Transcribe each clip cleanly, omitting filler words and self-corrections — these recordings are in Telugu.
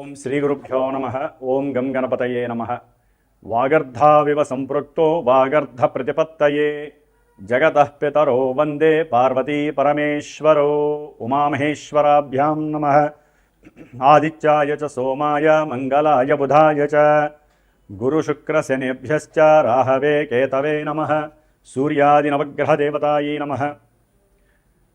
ఓం శ్రీ గురుభ్యో నమః. ఓం గం గణపతయే నమః. వాగర్ధావివ సంపృక్తో వాగర్ధ ప్రతిపత్తయే జగతః పితరో వందే పార్వతీ పరమేశ్వరో. ఉమామహేశ్వరాభ్యాం నమః. ఆదిత్యాయ చ సోమాయ మంగళాయ బుధాయ చ గురుశుక్రశనేభ్యశ్చ రాహవే కేతవే నమః. సూర్యాది నవగ్రహ దేవతాయే నమః.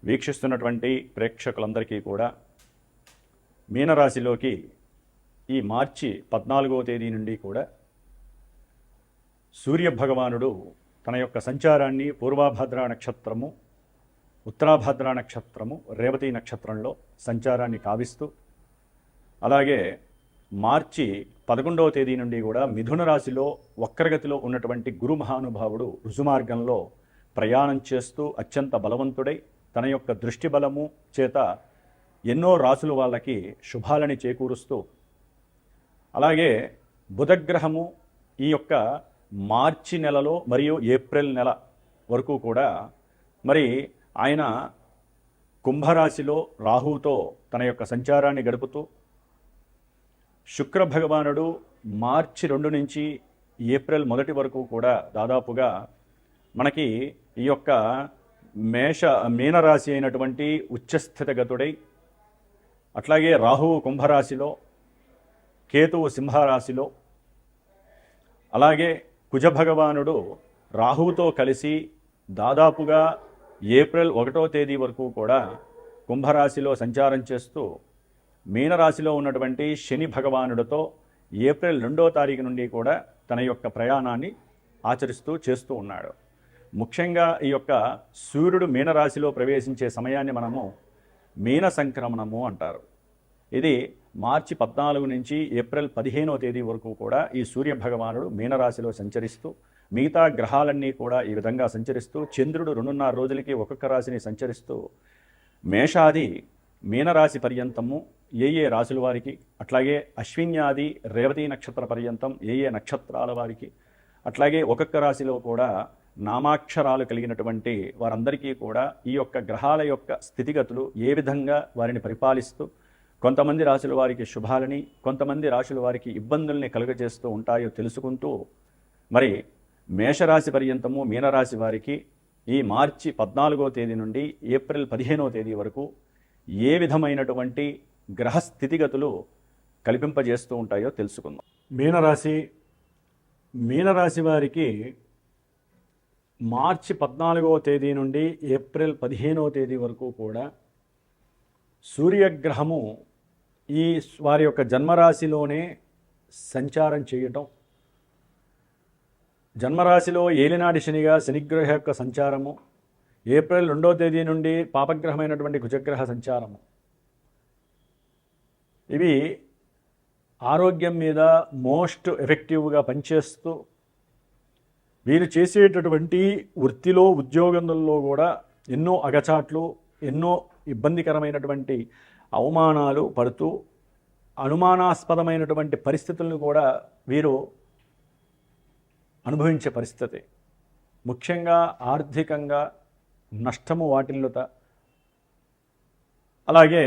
వీక్షిస్తున్నటువంటి ప్రేక్షకులందరికీ కూడా మీనరాశిలోకి ఈ మార్చి 14వ తేదీ నుండి కూడా సూర్యభగవానుడు తన యొక్క సంచారాన్ని పూర్వభద్ర నక్షత్రము, ఉత్తరాభద్ర నక్షత్రము, రేవతి నక్షత్రంలో సంచారాన్ని కావిస్తూ, అలాగే మార్చి 11వ తేదీ నుండి కూడా మిథున రాశిలో వక్రగతిలో ఉన్నటువంటి గురు మహానుభావుడు రుజుమార్గంలో ప్రయాణం చేస్తూ అత్యంత బలవంతుడై తన యొక్క దృష్టి బలము చేత ఎన్నో రాసుల వాళ్ళకి శుభాలని చేకూరుస్తూ, అలాగే బుధగ్రహము ఈ యొక్క మార్చి నెలలో మరియు ఏప్రిల్ నెల వరకు కూడా మరి ఆయన కుంభరాశిలో రాహువుతో తన యొక్క సంచారాన్ని గడుపుతూ, శుక్ర భగవానుడు మార్చి 2 నుంచి ఏప్రిల్ 1 వరకు కూడా దాదాపుగా మనకి ఈ యొక్క మీనరాశి అయినటువంటి ఉచ్చస్థితగతుడై, అట్లాగే రాహువు కుంభరాశిలో, కేతువు సింహరాశిలో, అలాగే కుజభగవానుడు రాహువుతో కలిసి దాదాపుగా ఏప్రిల్ 1వ తేదీ వరకు కూడా కుంభరాశిలో సంచారం చేస్తూ, మీనరాశిలో ఉన్నటువంటి శని భగవానుడితో ఏప్రిల్ 2వ తారీఖు నుండి కూడా తన యొక్క ప్రయాణాన్ని చేస్తూ ఉన్నాడు. ముఖ్యంగా ఈ యొక్క సూర్యుడు మీనరాశిలో ప్రవేశించే సమయాన్ని మనము మీన సంక్రమణము అంటారు. ఇది మార్చి 14 నుంచి ఏప్రిల్ 15వ తేదీ వరకు కూడా ఈ సూర్య భగవానుడు మీనరాశిలో సంచరిస్తూ, మిగతా గ్రహాలన్నీ కూడా ఈ విధంగా సంచరిస్తూ, చంద్రుడు 2.5 రోజులకి ఒక్కొక్క రాశిని సంచరిస్తూ మేషాది మీనరాశి పర్యంతము ఏ రాశుల వారికి, అట్లాగే అశ్విన్యాది రేవతి నక్షత్ర పర్యంతం ఏ నక్షత్రాల వారికి, అట్లాగే ఒక్కొక్క రాశిలో కూడా నామాక్షరాలు కలిగినటువంటి వారందరికీ కూడా ఈ యొక్క గ్రహాల యొక్క స్థితిగతులు ఏ విధంగా వారిని పరిపాలిస్తూ, కొంతమంది రాశుల వారికి శుభాలని, కొంతమంది రాశుల వారికి ఇబ్బందుల్ని కలుగజేస్తూ ఉంటాయో తెలుసుకుంటూ, మరి మేషరాశి పర్యంతము మీనరాశి వారికి ఈ మార్చి 14వ తేదీ నుండి ఏప్రిల్ 15వ తేదీ వరకు ఏ విధమైనటువంటి గ్రహ స్థితిగతులు కల్పింపజేస్తూ ఉంటాయో తెలుసుకుందాం. మీనరాశి వారికి మార్చి 14వ తేదీ నుండి ఏప్రిల్ 15వ తేదీ వరకు కూడా సూర్యగ్రహము ఈ వారి యొక్క జన్మరాశిలోనే సంచారం చేయటం, జన్మరాశిలో ఏలినాటి శనిగా శనిగ్రహ యొక్క సంచారము, ఏప్రిల్ 2వ తేదీ నుండి పాపగ్రహమైనటువంటి కుజగ్రహ సంచారము, ఇవి ఆరోగ్యం మీద మోస్ట్ ఎఫెక్టివ్గా పనిచేస్తూ, వీరు చేసేటటువంటి వృత్తిలో ఉద్యోగంలో కూడా ఎన్నో అగచాట్లు, ఎన్నో ఇబ్బందికరమైనటువంటి అవమానాలు పడుతూ, అనుమానాస్పదమైనటువంటి పరిస్థితులను కూడా వీరు అనుభవించే పరిస్థితి. ముఖ్యంగా ఆర్థికంగా నష్టము వాటిల్లుత, అలాగే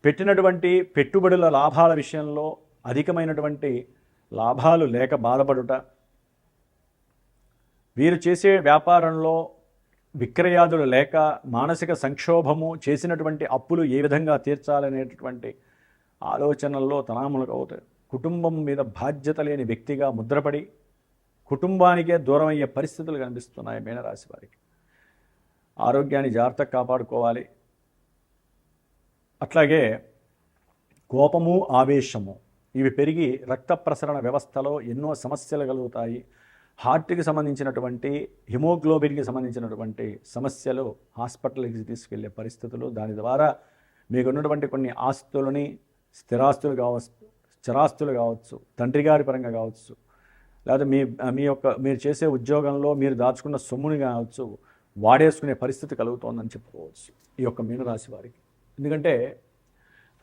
పెట్టినటువంటి పెట్టుబడుల లాభాల విషయంలో అధికమైనటువంటి లాభాలు లేక బాధపడుట, వీరు చేసే వ్యాపారంలో విక్రయాదులు లేక మానసిక సంక్షోభము, చేసినటువంటి అప్పులు ఏ విధంగా తీర్చాలనేటటువంటి ఆలోచనల్లో తనాములకు అవుతాయి. కుటుంబం మీద బాధ్యత లేని వ్యక్తిగా ముద్రపడి కుటుంబానికే దూరం అయ్యే పరిస్థితులు కనిపిస్తున్నాయి మీనరాశి వారికి. ఆరోగ్యాన్ని జాగ్రత్తగా కాపాడుకోవాలి. అట్లాగే కోపము, ఆవేశము ఇవి పెరిగి రక్త ప్రసరణ వ్యవస్థలో ఎన్నో సమస్యలు కలుగుతాయి. హార్ట్కి సంబంధించినటువంటి, హిమోగ్లోబిన్కి సంబంధించినటువంటి సమస్యలు హాస్పిటల్కి తీసుకెళ్లే పరిస్థితులు, దాని ద్వారా మీకు ఉన్నటువంటి కొన్ని ఆస్తులని, స్థిరాస్తులు కావచ్చు, స్థిరాస్తులు కావచ్చు, తండ్రి గారి పరంగా కావచ్చు, లేదా మీరు చేసే ఉద్యోగంలో మీరు దాచుకున్న సొమ్ముని కావచ్చు వాడేసుకునే పరిస్థితి కలుగుతోందని చెప్పుకోవచ్చు ఈ యొక్క మీనరాశి వారికి. ఎందుకంటే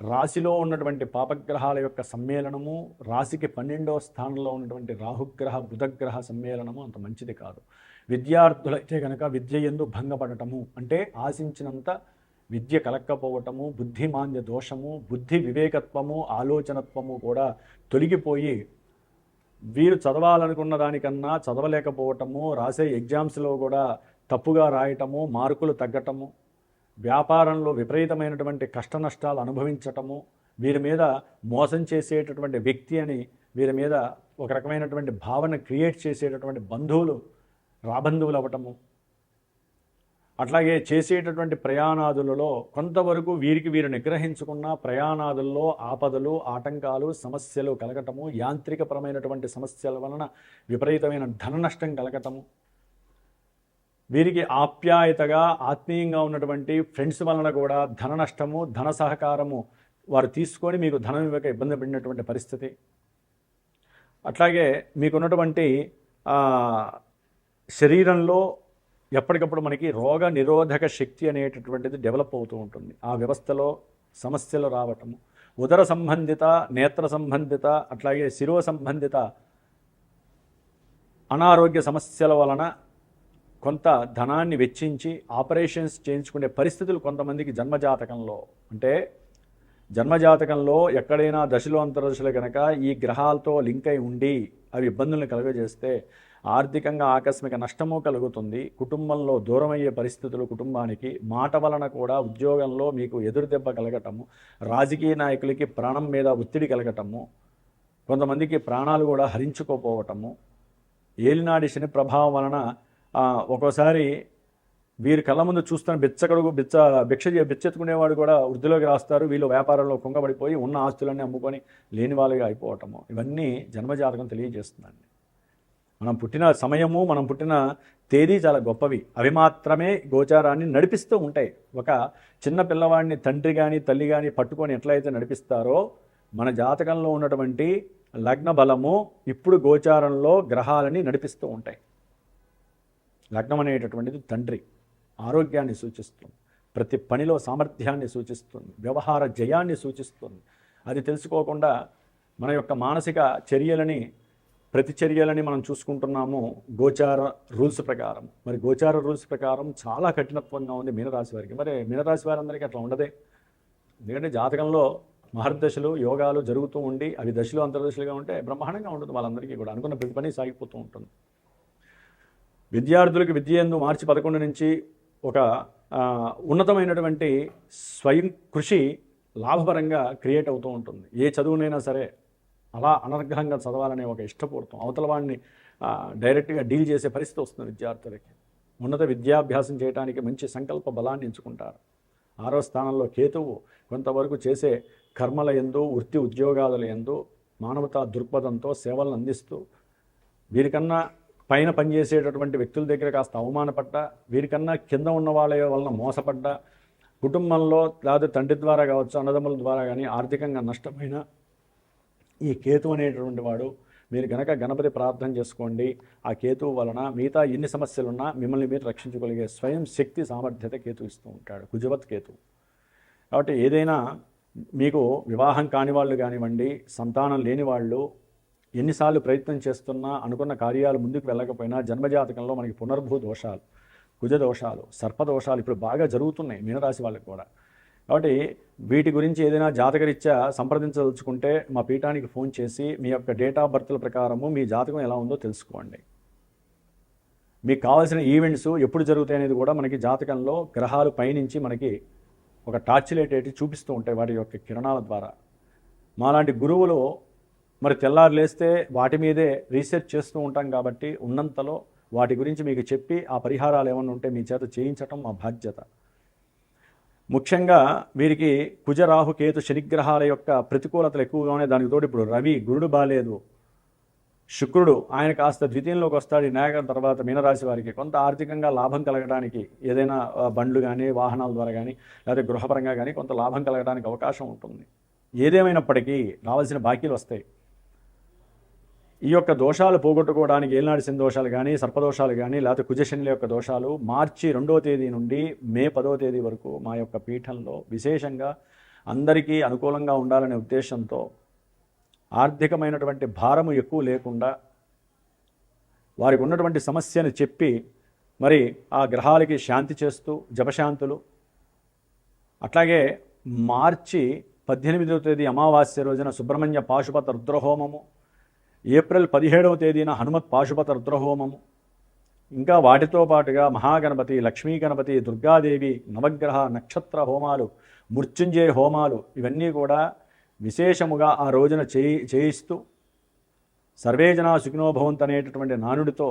రాశిలో ఉన్నటువంటి పాపగ్రహాల యొక్క సమ్మేళనము, రాశికి 12వ స్థానంలో ఉన్నటువంటి రాహుగ్రహ బుధగ్రహ సమ్మేళనము అంత మంచిది కాదు. విద్యార్థులైతే కనుక విద్య యందు భంగపడటము, అంటే ఆశించినంత విద్య కలక్కపోవటము, బుద్ధిమాంద్య దోషము, బుద్ధి వివేకత్వము, ఆలోచనత్వము కూడా తొలగిపోయి వీరు చదవాలనుకున్న దానికన్నా చదవలేకపోవటము, రాసే ఎగ్జామ్స్లో కూడా తప్పుగా రాయటము, మార్కులు తగ్గటము, వ్యాపారంలో విపరీతమైనటువంటి కష్ట నష్టాలు అనుభవించటము, వీరి మీద మోసం చేసేటటువంటి వ్యక్తి అని వీరి మీద ఒక రకమైనటువంటి భావన క్రియేట్ చేసేటటువంటి బంధువులు రాబంధువులు అవ్వటము, అట్లాగే చేసేటటువంటి ప్రయాణాదులలో కొంతవరకు వీరు నిగ్రహించుకున్న ప్రయాణాదుల్లో ఆపదలు, ఆటంకాలు, సమస్యలు కలగటము, యాంత్రికపరమైనటువంటి సమస్యల వలన విపరీతమైన ధన నష్టం కలగటము, వీరికి ఆప్యాయతగా ఆత్మీయంగా ఉన్నటువంటి ఫ్రెండ్స్ వలన కూడా ధన నష్టము, ధన సహకారము వారు తీసుకొని మీకు ధనం ఇవ్వక ఇబ్బంది పడినటువంటి పరిస్థితి, అట్లాగే మీకున్నటువంటి శరీరంలో ఎప్పటికప్పుడు మనకి రోగ నిరోధక శక్తి అనేటటువంటిది డెవలప్ అవుతూ ఉంటుంది. ఆ వ్యవస్థలో సమస్యలు రావటము, ఉదర సంబంధిత, నేత్ర సంబంధిత, అట్లాగే శిరో సంబంధిత అనారోగ్య సమస్యల వలన కొంత ధనాన్ని వెచ్చించి ఆపరేషన్స్ చేయించుకునే పరిస్థితులు కొంతమందికి జన్మజాతకంలో, అంటే జన్మజాతకంలో ఎక్కడైనా దశలు అంతర్దశలు కనుక ఈ గ్రహాలతో లింక్ అయి ఉండి అవి ఇబ్బందులను కలుగజేస్తే ఆర్థికంగా ఆకస్మిక నష్టము కలుగుతుంది. కుటుంబంలో దూరమయ్యే పరిస్థితులు, కుటుంబానికి మాట వలన కూడా ఉద్యోగంలో మీకు ఎదురుదెబ్బ కలగటము, రాజకీయ నాయకులకి ప్రాణం మీద ఒత్తిడి కలగటము, కొంతమందికి ప్రాణాలు కూడా హరించుకోపోవటము, ఏలినాడి శని ప్రభావం వలన ఒక్కోసారి వీరి కళ్ళ ముందు చూస్తున్న బిచ్చెత్తుకునేవాడు కూడా వృద్ధిలోకి రాస్తారు. వీళ్ళు వ్యాపారంలో కుంగబడిపోయి ఉన్న ఆస్తులన్నీ అమ్ముకొని లేని వాళ్ళుగా అయిపోవటము, ఇవన్నీ జన్మజాతకం తెలియజేస్తుందండి. మనం పుట్టిన సమయము, మనం పుట్టిన తేదీ చాలా గొప్పవి. అవి మాత్రమే గోచారాన్ని నడిపిస్తూ ఉంటాయి. ఒక చిన్న పిల్లవాడిని తండ్రి కానీ తల్లి కానీ పట్టుకొని ఎట్లయితే నడిపిస్తారో మన జాతకంలో ఉన్నటువంటి లగ్న బలము ఇప్పుడు గోచారంలో గ్రహాలని నడిపిస్తూ ఉంటాయి. లగ్నం అనేటటువంటిది తండ్రి, ఆరోగ్యాన్ని సూచిస్తుంది, ప్రతి పనిలో సామర్థ్యాన్ని సూచిస్తుంది, వ్యవహార జయాన్ని సూచిస్తుంది. అది తెలుసుకోకుండా మన యొక్క మానసిక చర్యలని, ప్రతిచర్యలని మనం చూసుకుంటున్నాము గోచార రూల్స్ ప్రకారం. మరి గోచార రూల్స్ ప్రకారం చాలా కఠినత్వంగా ఉంది మీనరాశి వారికి. మరి మీనరాశి వారందరికీ అట్లా ఉండదే. ఎందుకంటే జాతకంలో మహర్దశలు, యోగాలు జరుగుతూ ఉండి అవి దశలు అంతర్దశలుగా ఉంటే బ్రహ్మాండంగా ఉంటుంది. వాళ్ళందరికీ కూడా అనుకున్న ప్రతి పని సాగిపోతూ ఉంటుంది. విద్యార్థులకు విద్య యందు మార్చి 11 నుంచి ఒక ఉన్నతమైనటువంటి స్వయం కృషి లాభపరంగా క్రియేట్ అవుతూ ఉంటుంది. ఏ చదువునైనా సరే అలా అనర్గళంగా చదవాలనే ఒక ఇష్టపూర్తం, అవతల వాడిని డైరెక్ట్గా డీల్ చేసే పరిస్థితి వస్తుంది విద్యార్థులకి. ఉన్నత విద్యాభ్యాసం చేయడానికి మంచి సంకల్ప బలాన్ని ఎంచుకుంటారు. 6వ స్థానంలో కేతువు కొంతవరకు చేసే కర్మల యందు, వృత్తి ఉద్యోగాల యందు మానవతా దృక్పథంతో సేవలను అందిస్తూ వీరికన్నా పైన పనిచేసేటటువంటి వ్యక్తుల దగ్గర కాస్త అవమానపడ్డా, వీరికన్నా కింద ఉన్న వాళ్ళ వలన మోసపడ్డా, కుటుంబంలో లేదా తండ్రి ద్వారా కావచ్చు, అన్నదమ్ముల ద్వారా కానీ ఆర్థికంగా నష్టమైన ఈ కేతు అనేటటువంటి వాడు, మీరు గనక గణపతి ప్రార్థన చేసుకోండి. ఆ కేతువు వలన మిగతా ఎన్ని సమస్యలున్నా మిమ్మల్ని మీరు రక్షించుకోగలిగే స్వయం శక్తి సామర్థ్యత కేతు ఇస్తూ ఉంటాడు, కుజవత్ కేతు. కాబట్టి ఏదైనా మీకు వివాహం కాని వాళ్ళు కానివ్వండి, సంతానం లేని వాళ్ళు ఎన్నిసార్లు ప్రయత్నం చేస్తున్నా అనుకున్న కార్యాలు ముందుకు వెళ్ళకపోయినా జన్మజాతకంలో మనకి పునర్భూ దోషాలు, కుజ దోషాలు, సర్పదోషాలు ఇప్పుడు బాగా జరుగుతున్నాయి మీనరాశి వాళ్ళకి కూడా. కాబట్టి వీటి గురించి ఏదైనా జాతకరీత్యా సంప్రదించదలుచుకుంటే మా పీఠానికి ఫోన్ చేసి మీ యొక్క డేట్ ఆఫ్ బర్త్ల ప్రకారము మీ జాతకం ఎలా ఉందో తెలుసుకోండి. మీకు కావాల్సిన ఈవెంట్స్ ఎప్పుడు జరుగుతాయి అనేది కూడా మనకి జాతకంలో గ్రహాలు పైనుంచి మనకి ఒక టార్చ్ లైట్ అయితే చూపిస్తూ ఉంటాయి వాటి యొక్క కిరణాల ద్వారా. మాలాంటి గురువులు మరి తెల్లారు లేస్తే వాటి మీదే రీసెర్చ్ చేస్తూ ఉంటాం కాబట్టి ఉన్నంతలో వాటి గురించి మీకు చెప్పి ఆ పరిహారాలు ఏమన్నా ఉంటే మీ చేత చేయించటం మా బాధ్యత. ముఖ్యంగా వీరికి కుజ, రాహు, కేతు, శనిగ్రహాల యొక్క ప్రతికూలతలు ఎక్కువగా ఉన్నాయి. దానికి తోడు ఇప్పుడు రవి, గురుడు బాలేదు, శుక్రుడు ఆయన కాస్త ద్వితీయంలోకి వస్తాడు. ఈ నాయకం తర్వాత మీనరాశి వారికి కొంత ఆర్థికంగా లాభం కలగడానికి ఏదైనా బండ్లు కానీ వాహనాల ద్వారా కానీ లేదా గృహపరంగా కానీ కొంత లాభం కలగడానికి అవకాశం ఉంటుంది. ఏదేమైనప్పటికీ రావాల్సిన బాకీలు వస్తాయి. ఈ యొక్క దోషాలు పోగొట్టుకోవడానికి ఏలినాటి శని దోషాలు కానీ, సర్పదోషాలు కానీ, లేకపోతే కుజశనుల యొక్క దోషాలు మార్చి 2వ తేదీ నుండి మే 10వ తేదీ వరకు మా యొక్క పీఠంలో విశేషంగా అందరికీ అనుకూలంగా ఉండాలనే ఉద్దేశంతో ఆర్థికమైనటువంటి భారము ఎక్కువ లేకుండా వారికి ఉన్నటువంటి సమస్యను చెప్పి మరి ఆ గ్రహాలకి శాంతి చేస్తూ జపశాంతులు, అట్లాగే మార్చి 18వ తేదీ అమావాస్య రోజున సుబ్రహ్మణ్య పాశుపత రుద్రహోమము, ఏప్రిల్ 17వ తేదీన హనుమత్ పాశుపత రుద్రహోమము, ఇంకా వాటితో పాటుగా మహాగణపతి, లక్ష్మీ గణపతి, దుర్గాదేవి, నవగ్రహ నక్షత్ర హోమాలు, మృత్యుంజయ హోమాలు ఇవన్నీ కూడా విశేషముగా ఆ రోజున చేయిస్తూ సర్వే జనా సుఖినో భవంతు అనేటటువంటి నానుడితో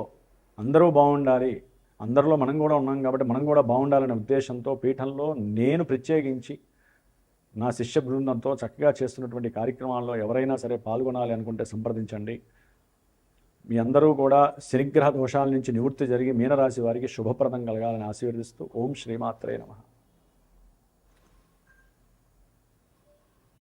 అందరూ బాగుండాలి, అందరిలో మనం కూడా ఉన్నాం కాబట్టి మనం కూడా బాగుండాలనే ఉద్దేశంతో పీఠంలో నేను ప్రత్యేకించి నా శిష్య బృందంతో చక్కగా చేస్తున్నటువంటి కార్యక్రమాల్లో ఎవరైనా సరే పాల్గొనాలి అనుకుంటే సంప్రదించండి. మీ అందరూ కూడా శనిగ్రహ దోషాల నుంచి నివృత్తి జరిగి మీనరాశి వారికి శుభప్రదం కలగాలని ఆశీర్వదిస్తూ ఓం శ్రీమాత్రే నమః.